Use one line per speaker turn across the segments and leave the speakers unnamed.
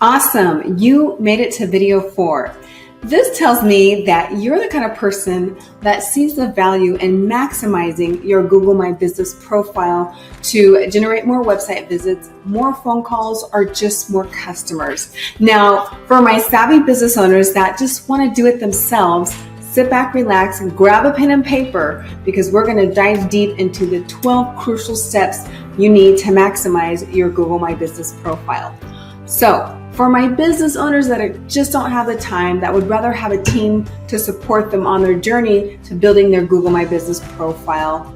Awesome. You made it to video 4. This tells me that you're the kind of person that sees the value in maximizing your Google My Business profile to generate more website visits, more phone calls, or just more customers. Now, for my savvy business owners that just want to do it themselves, sit back, relax, and grab a pen and paper because we're going to dive deep into the 12 crucial steps you need to maximize your Google My Business profile. So, for my business owners that just don't have the time, that would rather have a team to support them on their journey to building their Google My Business profile,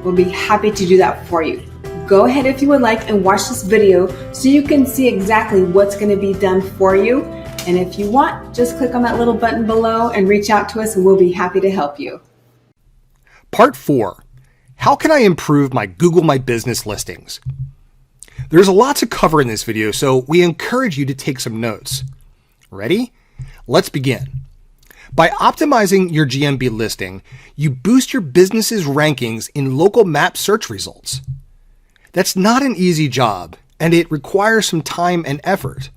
we'll be happy to do that for you. Go ahead if you would like and watch this video so you can see exactly what's going to be done for you. And if you want, just click on that little button below and reach out to us and we'll be happy to help you.
Part 4. How can I improve my Google My Business listings? There's a lot to cover in this video, so we encourage you to take some notes. Ready? Let's begin. By optimizing your GMB listing, you boost your business's rankings in local map search results. That's not an easy job, and it requires some time and effort.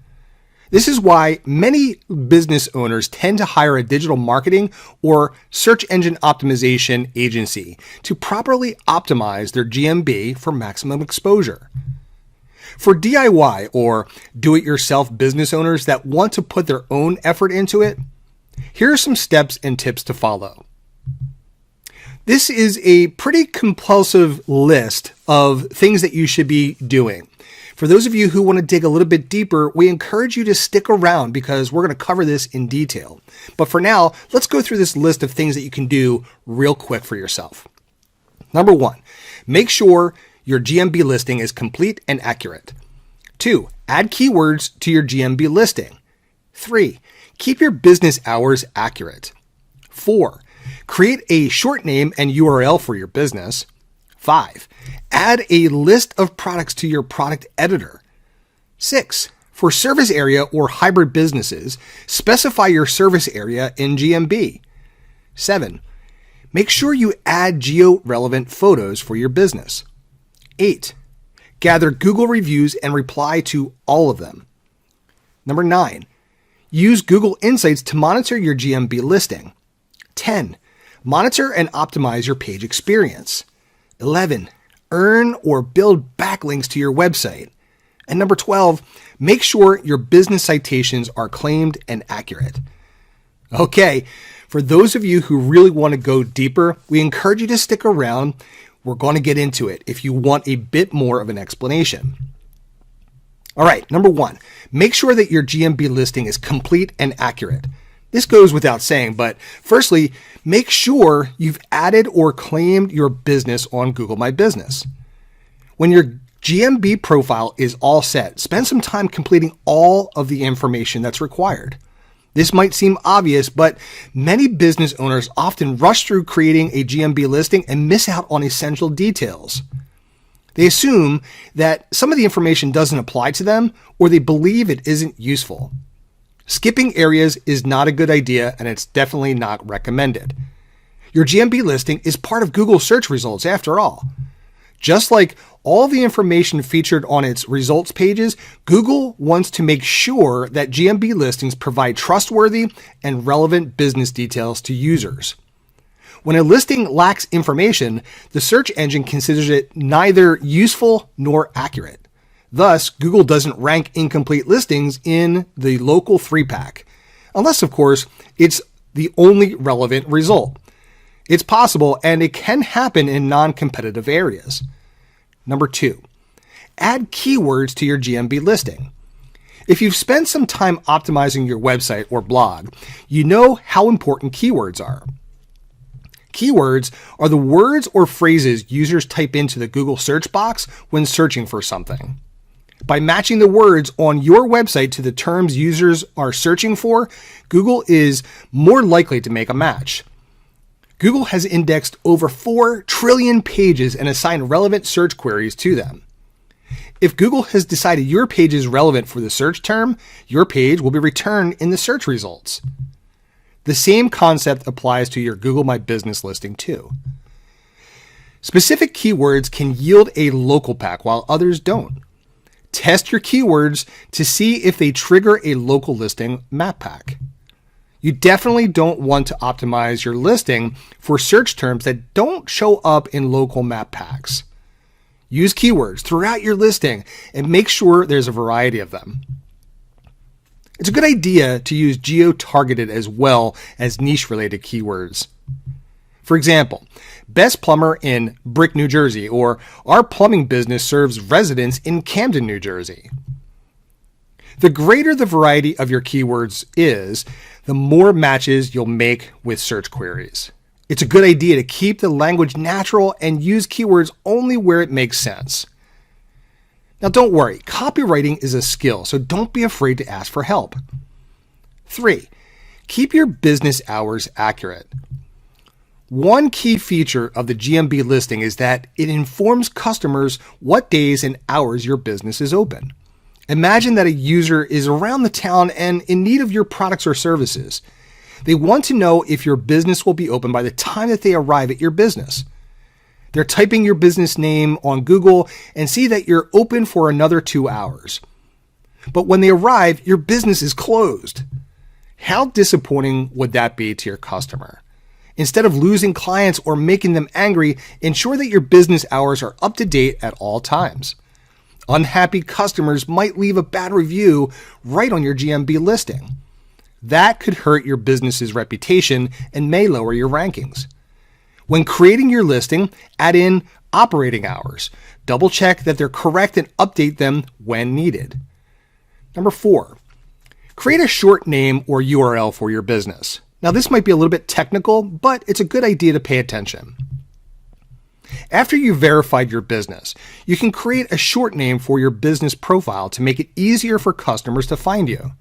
This is why many business owners tend to hire a digital marketing or search engine optimization agency to properly optimize their GMB for maximum exposure. For DIY or do-it-yourself business owners that want to put their own effort into it, here are some steps and tips to follow. This is a pretty compulsive list of things that you should be doing. For those of you who want to dig a little bit deeper, we encourage you to stick around because we're going to cover this in detail. But for now, let's go through this list of things that you can do real quick for yourself. Number 1, make sure your GMB listing is complete and accurate. 2, add keywords to your GMB listing. 3, keep your business hours accurate. 4, create a short name and URL for your business. 5, add a list of products to your product editor. 6, for service area or hybrid businesses, specify your service area in GMB. 7, make sure you add GeoRelevant photos for your business. 8, gather Google reviews and reply to all of them. Number 9, use Google Insights to monitor your GMB listing. 10, monitor and optimize your page experience. 11, earn or build backlinks to your website. And number 12, make sure your business citations are claimed and accurate. Okay, for those of you who really want to go deeper, we encourage you to stick around. We're going to get into it if you want a bit more of an explanation. All right, number 1, make sure that your GMB listing is complete and accurate. This goes without saying, but firstly, make sure you've added or claimed your business on Google My Business. When your GMB profile is all set, spend some time completing all of the information that's required. This might seem obvious, but many business owners often rush through creating a GMB listing and miss out on essential details. They assume that some of the information doesn't apply to them, or they believe it isn't useful. Skipping areas is not a good idea, and it's definitely not recommended. Your GMB listing is part of Google search results after all. Just like all the information featured on its results pages, Google wants to make sure that GMB listings provide trustworthy and relevant business details to users. When a listing lacks information, the search engine considers it neither useful nor accurate. Thus, Google doesn't rank incomplete listings in the local 3-pack, unless, of course, it's the only relevant result. It's possible, and it can happen in non-competitive areas. Number 2, add keywords to your GMB listing. If you've spent some time optimizing your website or blog, you know how important keywords are. Keywords are the words or phrases users type into the Google search box when searching for something. By matching the words on your website to the terms users are searching for, Google is more likely to make a match. Google has indexed over 4 trillion pages and assigned relevant search queries to them. If Google has decided your page is relevant for the search term, your page will be returned in the search results. The same concept applies to your Google My Business listing too. Specific keywords can yield a local pack while others don't. Test your keywords to see if they trigger a local listing map pack. You definitely don't want to optimize your listing for search terms that don't show up in local map packs. Use keywords throughout your listing and make sure there's a variety of them. It's a good idea to use geo-targeted as well as niche-related keywords. For example, best plumber in Brick, New Jersey, or our plumbing business serves residents in Camden, New Jersey. The greater the variety of your keywords is, the more matches you'll make with search queries. It's a good idea to keep the language natural and use keywords only where it makes sense. Now don't worry, copywriting is a skill, so don't be afraid to ask for help. 3. Keep your business hours accurate. One key feature of the GMB listing is that it informs customers what days and hours your business is open. Imagine that a user is around the town and in need of your products or services. They want to know if your business will be open by the time that they arrive at your business. They're typing your business name on Google and see that you're open for another 2 hours. But when they arrive, your business is closed. How disappointing would that be to your customer? Instead of losing clients or making them angry, ensure that your business hours are up to date at all times. Unhappy customers might leave a bad review right on your GMB listing. That could hurt your business's reputation and may lower your rankings. When creating your listing, add in operating hours. Double check that they're correct and update them when needed. Number 4, create a short name or URL for your business. Now, this might be a little bit technical, but it's a good idea to pay attention. After you've verified your business, you can create a short name for your business profile to make it easier for customers to find you.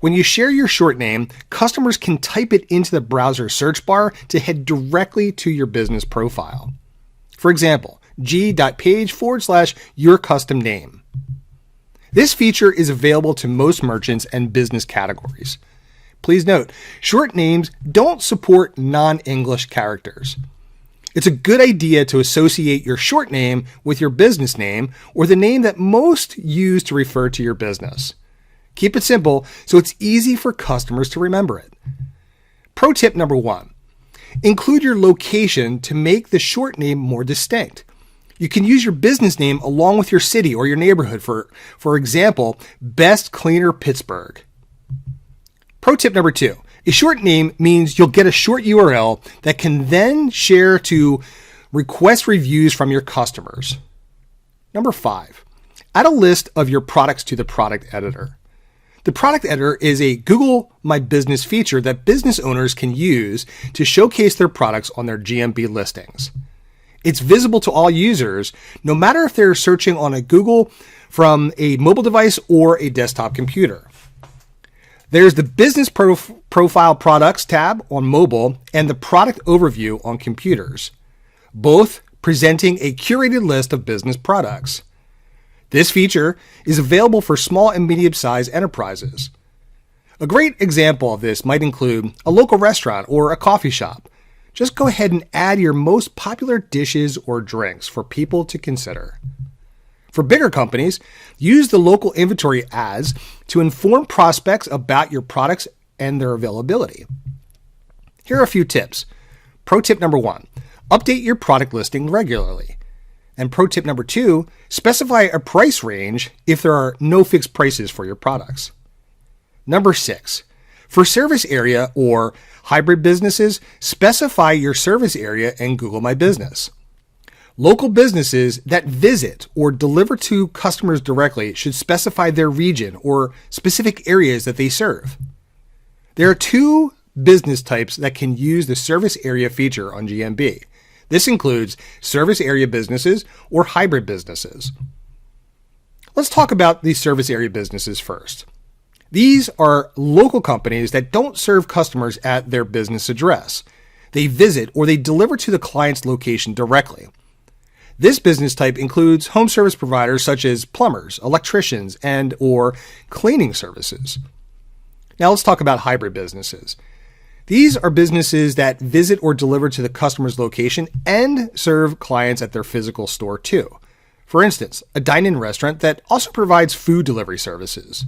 When you share your short name, customers can type it into the browser search bar to head directly to your business profile. For example, g.page/your custom name. This feature is available to most merchants and business categories. Please note, short names don't support non-English characters. It's a good idea to associate your short name with your business name or the name that most use to refer to your business. Keep it simple so it's easy for customers to remember it. Pro tip number 1, include your location to make the short name more distinct. You can use your business name along with your city or your neighborhood, for example, Best Cleaner Pittsburgh. Pro tip number 2, a short name means you'll get a short URL that can then share to request reviews from your customers. Number 5, add a list of your products to the product editor. The product editor is a Google My Business feature that business owners can use to showcase their products on their GMB listings. It's visible to all users, no matter if they're searching on a Google from a mobile device or a desktop computer. There's the Business Profile Products tab on mobile and the Product Overview on computers, both presenting a curated list of business products. This feature is available for small and medium-sized enterprises. A great example of this might include a local restaurant or a coffee shop. Just go ahead and add your most popular dishes or drinks for people to consider. For bigger companies, use the local inventory ads to inform prospects about your products and their availability. Here are a few tips. Pro tip number 1, update your product listing regularly. And pro tip number 2, specify a price range if there are no fixed prices for your products. Number 6, for service area or hybrid businesses, specify your service area in Google My Business. Local businesses that visit or deliver to customers directly should specify their region or specific areas that they serve. There are 2 business types that can use the service area feature on GMB. This includes service area businesses or hybrid businesses. Let's talk about these service area businesses first. These are local companies that don't serve customers at their business address. They visit or they deliver to the client's location directly. This business type includes home service providers such as plumbers, electricians, and or cleaning services. Now let's talk about hybrid businesses. These are businesses that visit or deliver to the customer's location and serve clients at their physical store too. For instance, a dine-in restaurant that also provides food delivery services.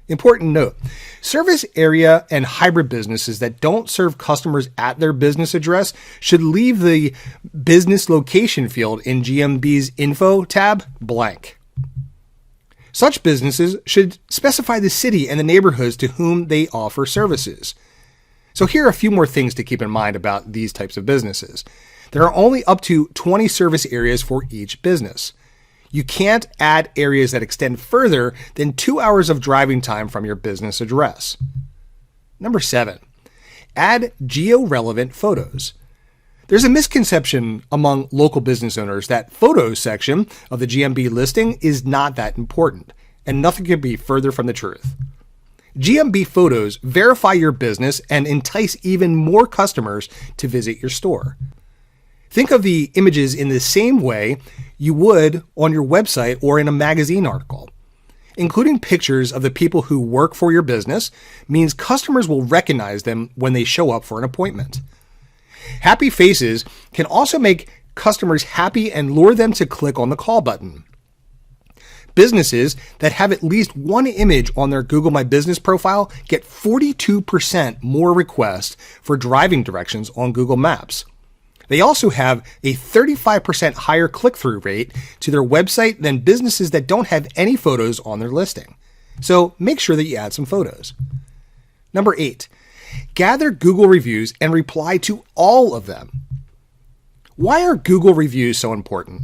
Important note, service area and hybrid businesses that don't serve customers at their business address should leave the business location field in GMB's info tab blank. Such businesses should specify the city and the neighborhoods to whom they offer services. So here are a few more things to keep in mind about these types of businesses. There are only up to 20 service areas for each business. You can't add areas that extend further than 2 hours of driving time from your business address. Number 7, add GeoRelevant photos. There's a misconception among local business owners that photos section of the GMB listing is not that important, and nothing could be further from the truth. GMB photos verify your business and entice even more customers to visit your store. Think of the images in the same way you would on your website or in a magazine article. Including pictures of the people who work for your business means customers will recognize them when they show up for an appointment. Happy faces can also make customers happy and lure them to click on the call button. Businesses that have at least one image on their Google My Business profile get 42% more requests for driving directions on Google Maps. They also have a 35% higher click-through rate to their website than businesses that don't have any photos on their listing. So make sure that you add some photos. Number 8, gather Google reviews and reply to all of them. Why are Google reviews so important?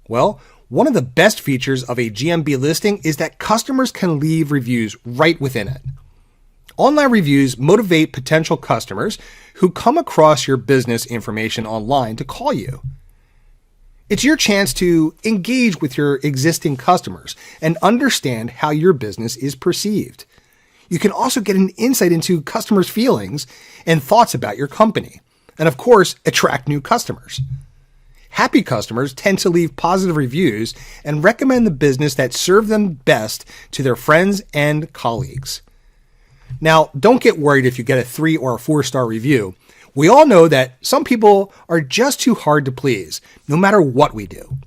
Well, one of the best features of a GMB listing is that customers can leave reviews right within it. Online reviews motivate potential customers who come across your business information online to call you. It's your chance to engage with your existing customers and understand how your business is perceived. You can also get an insight into customers' feelings and thoughts about your company, and of course, attract new customers. Happy customers tend to leave positive reviews and recommend the business that served them best to their friends and colleagues. Now, don't get worried if you get a 3 or a 4-star review. We all know that some people are just too hard to please, no matter what we do.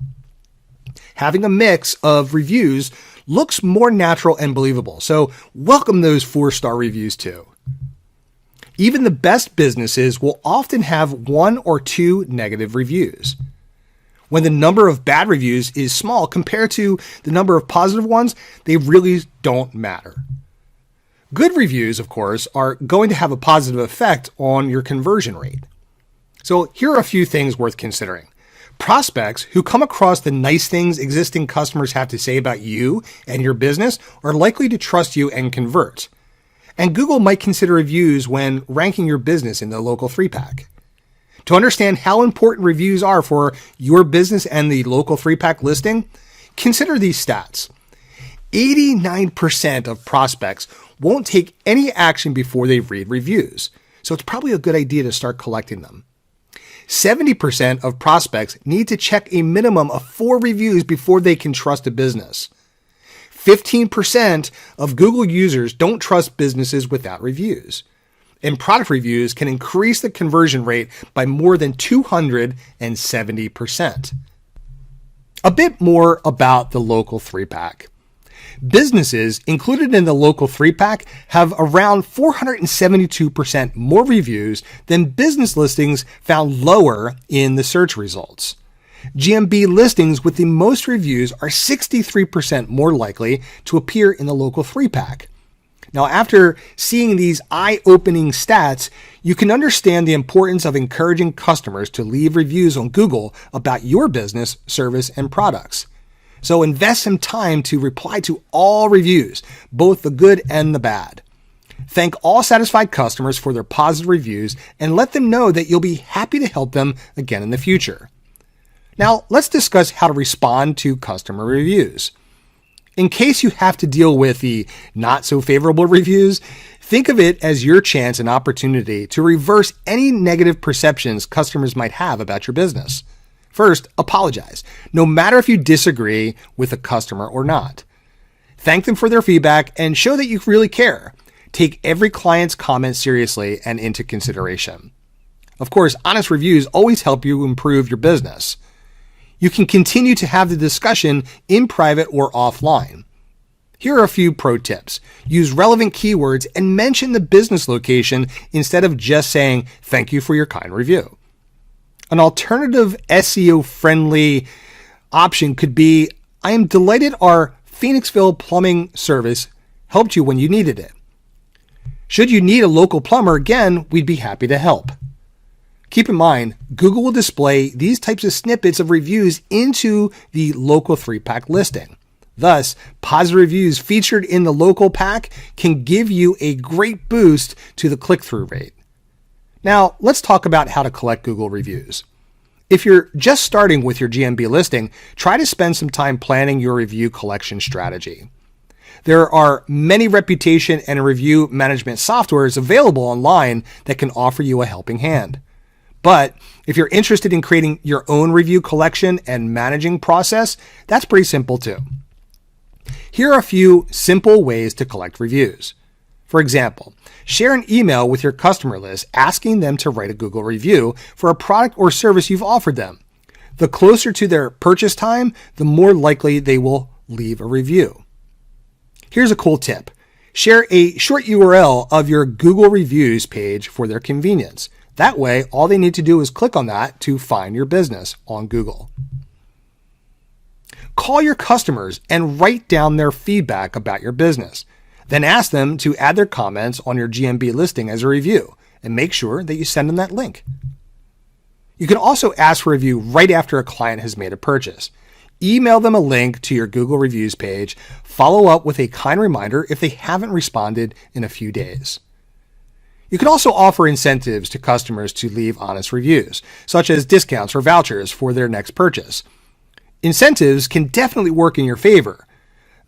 Having a mix of reviews looks more natural and believable, so welcome those 4-star reviews too. Even the best businesses will often have 1 or 2 negative reviews. When the number of bad reviews is small compared to the number of positive ones, they really don't matter. Good reviews, of course, are going to have a positive effect on your conversion rate. So here are a few things worth considering. Prospects who come across the nice things existing customers have to say about you and your business are likely to trust you and convert. And Google might consider reviews when ranking your business in the local 3-pack. To understand how important reviews are for your business and the local 3-pack listing, consider these stats. 89% of prospects won't take any action before they read reviews, so it's probably a good idea to start collecting them. 70% of prospects need to check a minimum of 4 reviews before they can trust a business. 15% of Google users don't trust businesses without reviews. And product reviews can increase the conversion rate by more than 270%. A bit more about the local 3-pack. Businesses included in the local 3-pack have around 472% more reviews than business listings found lower in the search results. GMB listings with the most reviews are 63% more likely to appear in the local 3-pack. Now, after seeing these eye-opening stats, you can understand the importance of encouraging customers to leave reviews on Google about your business, service, and products. So invest some time to reply to all reviews, both the good and the bad. Thank all satisfied customers for their positive reviews and let them know that you'll be happy to help them again in the future. Now, let's discuss how to respond to customer reviews. In case you have to deal with the not so favorable reviews, think of it as your chance and opportunity to reverse any negative perceptions customers might have about your business. First, apologize, no matter if you disagree with a customer or not. Thank them for their feedback and show that you really care. Take every client's comment seriously and into consideration. Of course, honest reviews always help you improve your business. You can continue to have the discussion in private or offline. Here are a few pro tips. Use relevant keywords and mention the business location instead of just saying, "Thank you for your kind review." An alternative SEO-friendly option could be, "I am delighted our Phoenixville plumbing service helped you when you needed it. Should you need a local plumber again, we'd be happy to help." Keep in mind, Google will display these types of snippets of reviews into the local 3-pack listing. Thus, positive reviews featured in the local pack can give you a great boost to the click-through rate. Now, let's talk about how to collect Google reviews. If you're just starting with your GMB listing, try to spend some time planning your review collection strategy. There are many reputation and review management softwares available online that can offer you a helping hand. But if you're interested in creating your own review collection and managing process, that's pretty simple too. Here are a few simple ways to collect reviews. For example, share an email with your customer list asking them to write a Google review for a product or service you've offered them. The closer to their purchase time, the more likely they will leave a review. Here's a cool tip. Share a short URL of your Google reviews page for their convenience. That way, all they need to do is click on that to find your business on Google. Call your customers and write down their feedback about your business. Then ask them to add their comments on your GMB listing as a review and make sure that you send them that link. You can also ask for a review right after a client has made a purchase. Email them a link to your Google reviews page. Follow up with a kind reminder if they haven't responded in a few days. You can also offer incentives to customers to leave honest reviews, such as discounts or vouchers for their next purchase. Incentives can definitely work in your favor.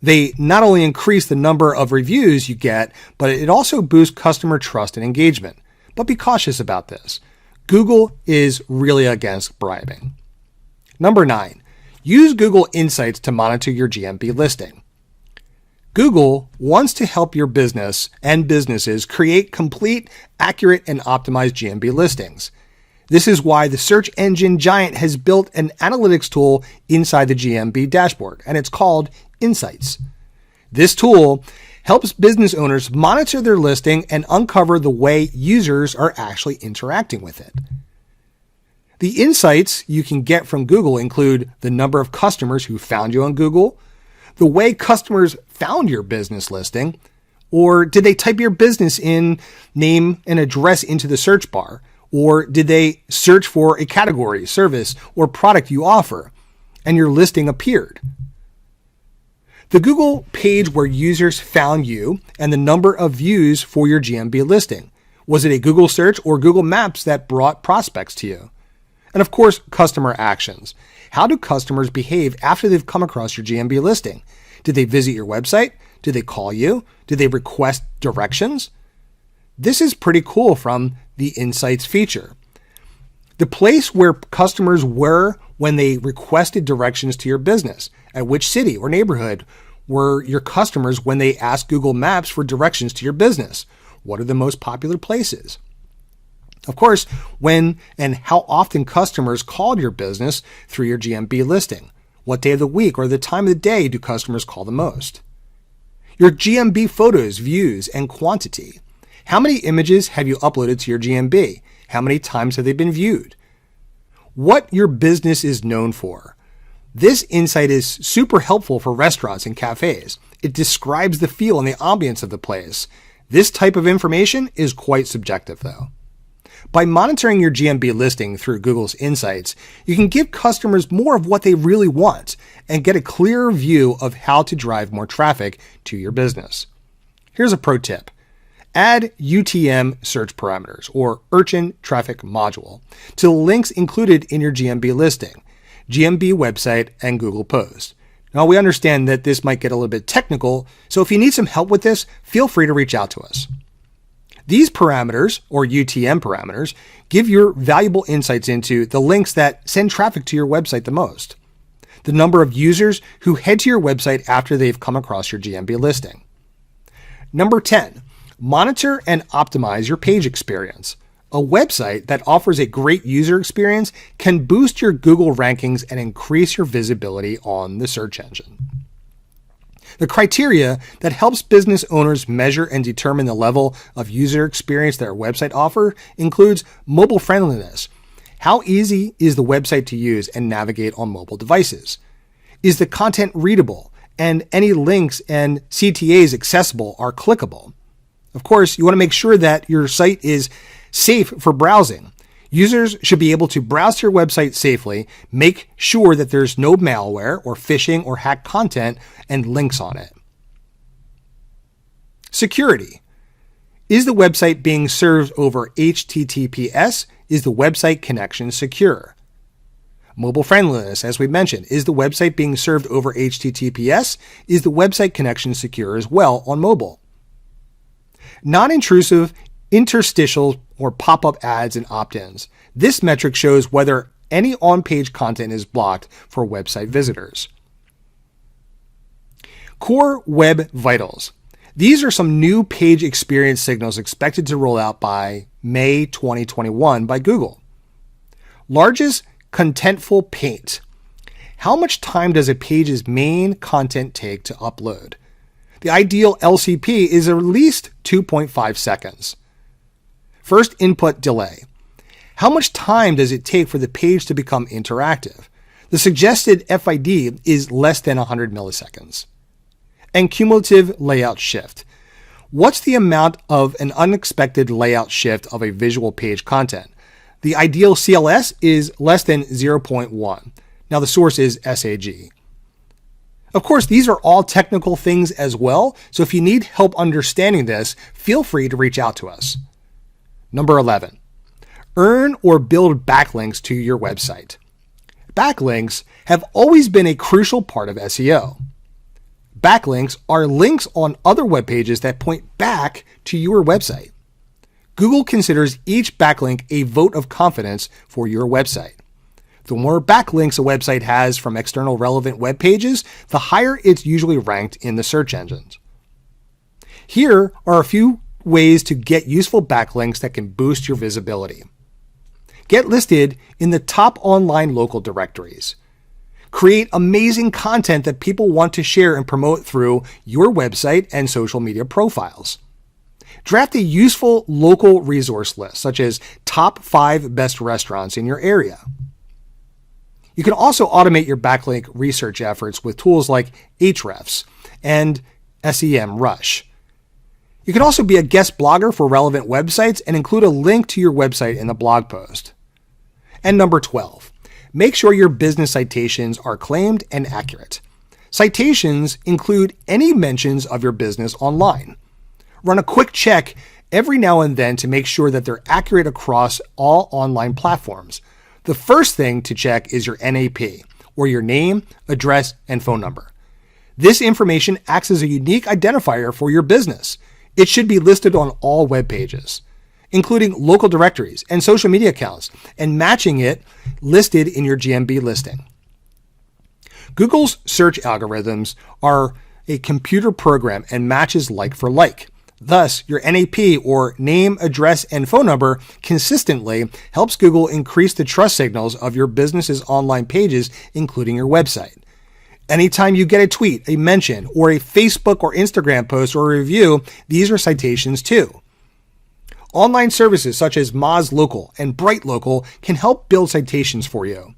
They not only increase the number of reviews you get, but it also boosts customer trust and engagement. But be cautious about this. Google is really against bribing. Number 9, use Google Insights to monitor your GMB listing. Google wants to help your business and businesses create complete, accurate, and optimized GMB listings. This is why the search engine giant has built an analytics tool inside the GMB dashboard, and it's called Insights. This tool helps business owners monitor their listing and uncover the way users are actually interacting with it. The insights you can get from Google include the number of customers who found you on Google, the way customers found your business listing, or did they type your business name and address into the search bar, or did they search for a category, service, or product you offer, and your listing appeared. The Google page where users found you and the number of views for your GMB listing. Was it a Google search or Google Maps that brought prospects to you? And of course, customer actions. How do customers behave after they've come across your GMB listing? Did they visit your website? Did they call you? Did they request directions? This is pretty cool from the Insights feature. The place where customers were when they requested directions to your business. At which city or neighborhood were your customers when they asked Google Maps for directions to your business? What are the most popular places? Of course, when and how often customers called your business through your GMB listing. What day of the week or the time of the day do customers call the most? Your GMB photos, views, and quantity. How many images have you uploaded to your GMB? How many times have they been viewed? What your business is known for. This insight is super helpful for restaurants and cafes. It describes the feel and the ambience of the place. This type of information is quite subjective though. By monitoring your GMB listing through Google's Insights, you can give customers more of what they really want and get a clearer view of how to drive more traffic to your business. Here's a pro tip. Add UTM search parameters or Urchin Traffic Module to the links included in your GMB listing, GMB website, and Google Post. Now, we understand that this might get a little bit technical, so if you need some help with this, feel free to reach out to us. These parameters, or UTM parameters, give your valuable insights into the links that send traffic to your website the most, the number of users who head to your website after they've come across your GMB listing. Number 10, monitor and optimize your page experience. A website that offers a great user experience can boost your Google rankings and increase your visibility on the search engine. The criteria that helps business owners measure and determine the level of user experience their website offer includes mobile friendliness. How easy is the website to use and navigate on mobile devices? Is the content readable and any links and CTAs accessible are clickable? Of course, you want to make sure that your site is safe for browsing. Users should be able to browse to your website safely, make sure that there's no malware or phishing or hacked content and links on it. Security. Is the website being served over HTTPS? Is the website connection secure? Mobile friendliness, as we mentioned. Is the website being served over HTTPS? Is the website connection secure as well on mobile? Non-intrusive interstitial or pop-up ads and opt-ins. This metric shows whether any on-page content is blocked for website visitors. Core Web Vitals. These are some new page experience signals expected to roll out by May 2021 by Google. Largest contentful paint. How much time does a page's main content take to upload? The ideal LCP is at least 2.5 seconds. First input delay. How much time does it take for the page to become interactive? The suggested FID is less than 100 milliseconds. And cumulative layout shift. What's the amount of an unexpected layout shift of a visual page content? The ideal CLS is less than 0.1. Now the source is SAG. Of course, these are all technical things as well, so if you need help understanding this, feel free to reach out to us. Number 11, earn or build backlinks to your website. Backlinks have always been a crucial part of SEO. Backlinks are links on other web pages that point back to your website. Google considers each backlink a vote of confidence for your website. The more backlinks a website has from external relevant web pages, the higher it's usually ranked in the search engines. Here are a few ways to get useful backlinks that can boost your visibility. Get listed in the top online local directories. Create amazing content that people want to share and promote through your website and social media profiles. Draft a useful local resource list, such as top 5 best restaurants in your area. You can also automate your backlink research efforts with tools like Ahrefs and SEMrush. You can also be a guest blogger for relevant websites and include a link to your website in the blog post. And number 12, make sure your business citations are claimed and accurate. Citations include any mentions of your business online. Run a quick check every now and then to make sure that they're accurate across all online platforms. The first thing to check is your NAP, or your name, address, and phone number. This information acts as a unique identifier for your business. It should be listed on all web pages, including local directories and social media accounts, and matching it listed in your GMB listing. Google's search algorithms are a computer program and matches like for like. Thus, your NAP, or name, address, and phone number consistently helps Google increase the trust signals of your business's online pages, including your website. Anytime you get a tweet, a mention, or a Facebook or Instagram post or a review, these are citations too. Online services such as Moz Local and Bright Local can help build citations for you.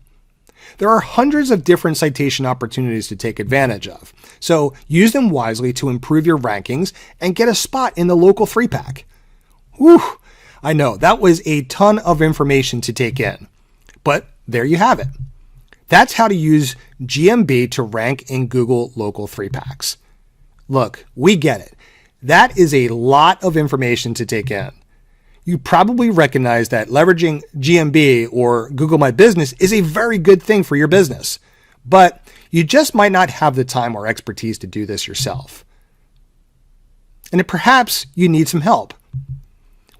There are hundreds of different citation opportunities to take advantage of, so use them wisely to improve your rankings and get a spot in the local 3-pack. Whew, I know, that was a ton of information to take in, but there you have it. That's how to use GMB to rank in Google local 3-packs. Look, we get it. That is a lot of information to take in. You probably recognize that leveraging GMB or Google My Business is a very good thing for your business, but you just might not have the time or expertise to do this yourself. And perhaps you need some help.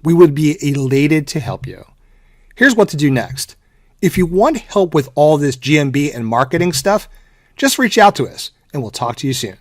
We would be elated to help you. Here's what to do next. If you want help with all this GMB and marketing stuff, just reach out to us and we'll talk to you soon.